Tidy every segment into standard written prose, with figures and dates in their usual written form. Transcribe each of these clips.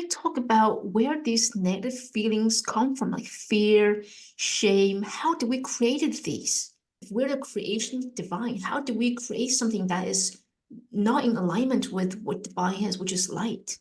you talk about where these negative feelings come from, like fear, shame? How do we create these? If we're the creation divine, how do we create something that is not in alignment with what divine is, which is light?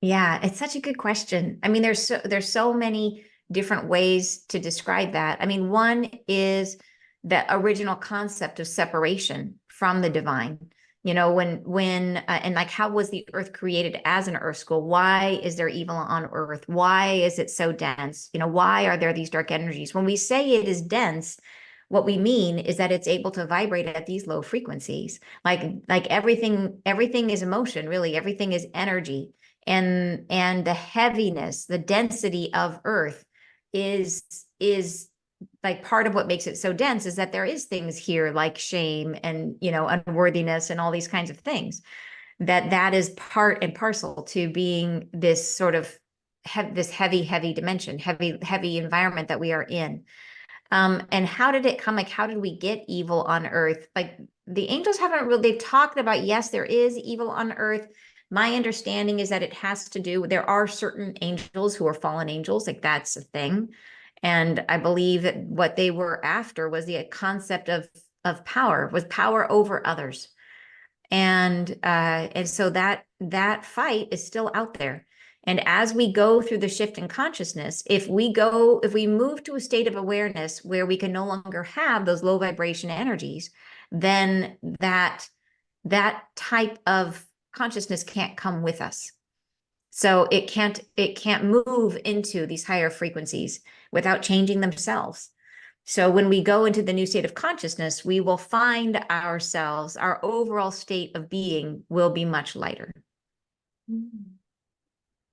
Yeah, it's such a good question. I mean, there's so many different ways to describe that. I mean, one is the original concept of separation from the divine. When and like how was the earth created as an earth school? Why is there evil on earth? Why is it so dense? Why are there these dark energies? When we say it is dense, what we mean is that it's able to vibrate at these low frequencies. Like everything is emotion, really. Everything is energy, and the heaviness, the density of earth is like part of what makes it so dense is that there is things here like shame and unworthiness and all these kinds of things, that is part and parcel to being this sort of this heavy dimension, heavy environment that we are in. And how did it come? Like, how did we get evil on earth? Like, the angels haven't really, they've talked about, yes, there is evil on earth. My understanding is that it has to do, there are certain angels who are fallen angels, like that's a thing. And I believe that what they were after was the concept of power, was power over others. And so that fight is still out there. And as we go through the shift in consciousness, if we move to a state of awareness where we can no longer have those low vibration energies, then that type of consciousness can't come with us. So it can't move into these higher frequencies without changing themselves. So when we go into the new state of consciousness, we will find ourselves, our overall state of being will be much lighter. Mm.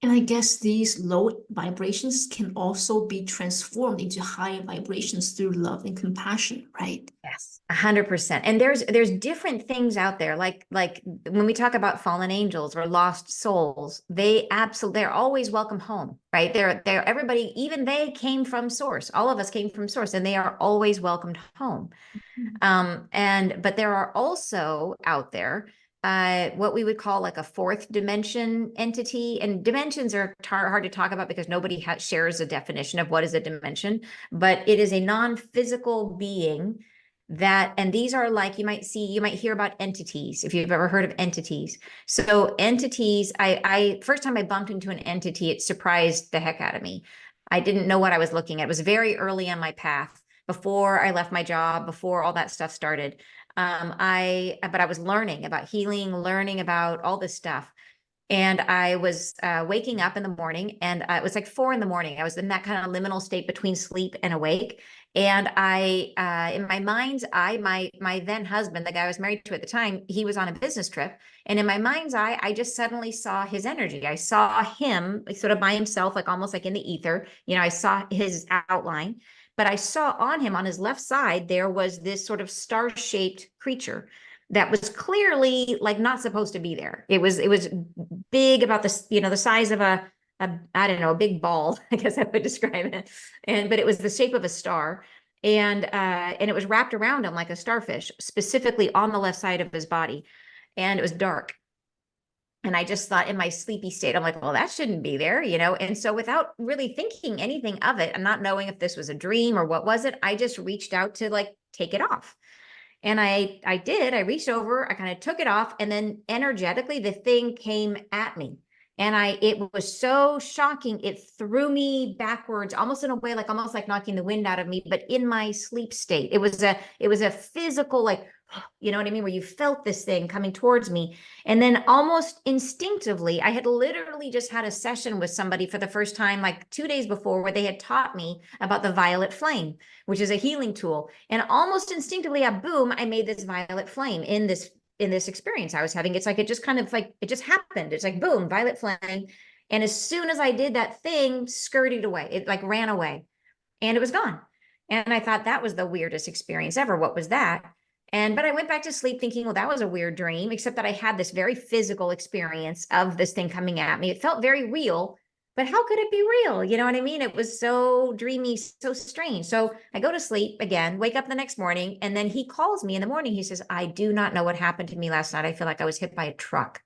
And I guess these low vibrations can also be transformed into higher vibrations through love and compassion, right? Yes, 100%. And there's different things out there. Like when we talk about fallen angels or lost souls, they're always welcome home, right? They're everybody, even they came from source. All of us came from source, and they are always welcomed home. Mhm. But there are also out there what we would call like a fourth dimension entity. And dimensions are hard to talk about because nobody shares a definition of what is a dimension, but it is a non-physical being and these are like, you might hear about entities if you've ever heard of entities. So entities, I first time I bumped into an entity, it surprised the heck out of me. I didn't know what I was looking at. It was very early on my path before I left my job, before all that stuff started. But I was learning about healing, learning about all this stuff. And I was waking up in the morning, and it was like 4 in the morning. I was in that kind of liminal state between sleep and awake. And in my mind's eye, my then husband, the guy I was married to at the time, he was on a business trip. And in my mind's eye, I just suddenly saw his energy. I saw him like, sort of by himself, like almost like in the ether. I saw his outline, but I saw on him, on his left side, there was this sort of star-shaped creature that was clearly like not supposed to be there. It was big, about the size of a I don't know, a big ball, I guess I would describe it. But it was the shape of a star. And it was wrapped around him like a starfish, specifically on the left side of his body. And it was dark. And I just thought, in my sleepy state, I'm like, well, that shouldn't be there. And so without really thinking anything of it and not knowing if this was a dream or what was it, I just reached out to like take it off. And I reached over, I kind of took it off, and then energetically the thing came at me. And it was so shocking. It threw me backwards, almost in a way, like almost like knocking the wind out of me, but in my sleep state. It was a physical, like, you know what I mean? Where you felt this thing coming towards me. And then almost instinctively, I had literally just had a session with somebody for the first time, like 2 days before, where they had taught me about the violet flame, which is a healing tool. And almost instinctively, boom, I made this violet flame in this experience I was having. It's like it just kind of like it just happened. It's like boom, violet flame. And as soon as I did, that thing skirted away. It like ran away and it was gone. And I thought that was the weirdest experience ever. What was that? But I went back to sleep thinking, well, that was a weird dream, except that I had this very physical experience of this thing coming at me. It felt very real, but how could it be real? You know what I mean? It was so dreamy, so strange. So I go to sleep again, wake up the next morning, and then he calls me in the morning. He says, I do not know what happened to me last night. I feel like I was hit by a truck.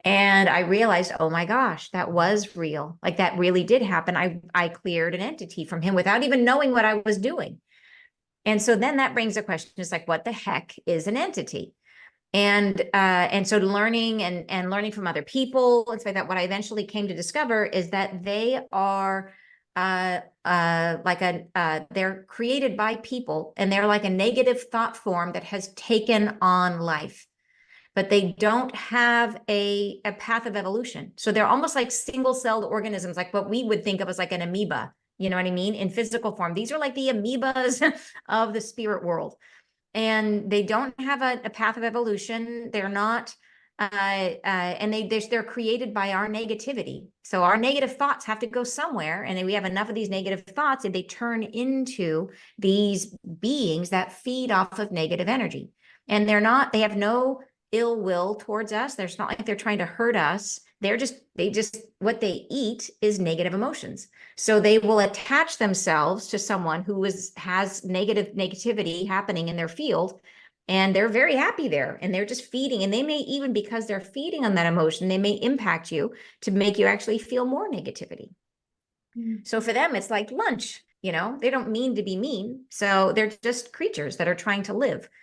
And I realized, oh my gosh, that was real. Like that really did happen. I cleared an entity from him without even knowing what I was doing. And so then that brings a question, it's like, what the heck is an entity? And so learning and learning from other people and stuff like that, what I eventually came to discover is that they are they're created by people, and they're like a negative thought form that has taken on life, but they don't have a path of evolution. So they're almost like single-celled organisms, like what we would think of as like an amoeba. You know what I mean? In physical form, these are like the amoebas of the spirit world, and they don't have a path of evolution. They're not, and they're created by our negativity. So our negative thoughts have to go somewhere, and then we have enough of these negative thoughts, and they turn into these beings that feed off of negative energy. And they have no ill will towards us. There's not like they're trying to hurt us. What they eat is negative emotions. So they will attach themselves to someone who has negativity happening in their field, and they're very happy there, and they're just feeding. And they may, even because they're feeding on that emotion, they may impact you to make you actually feel more negativity. So for them, it's like lunch, they don't mean to be mean. So they're just creatures that are trying to live.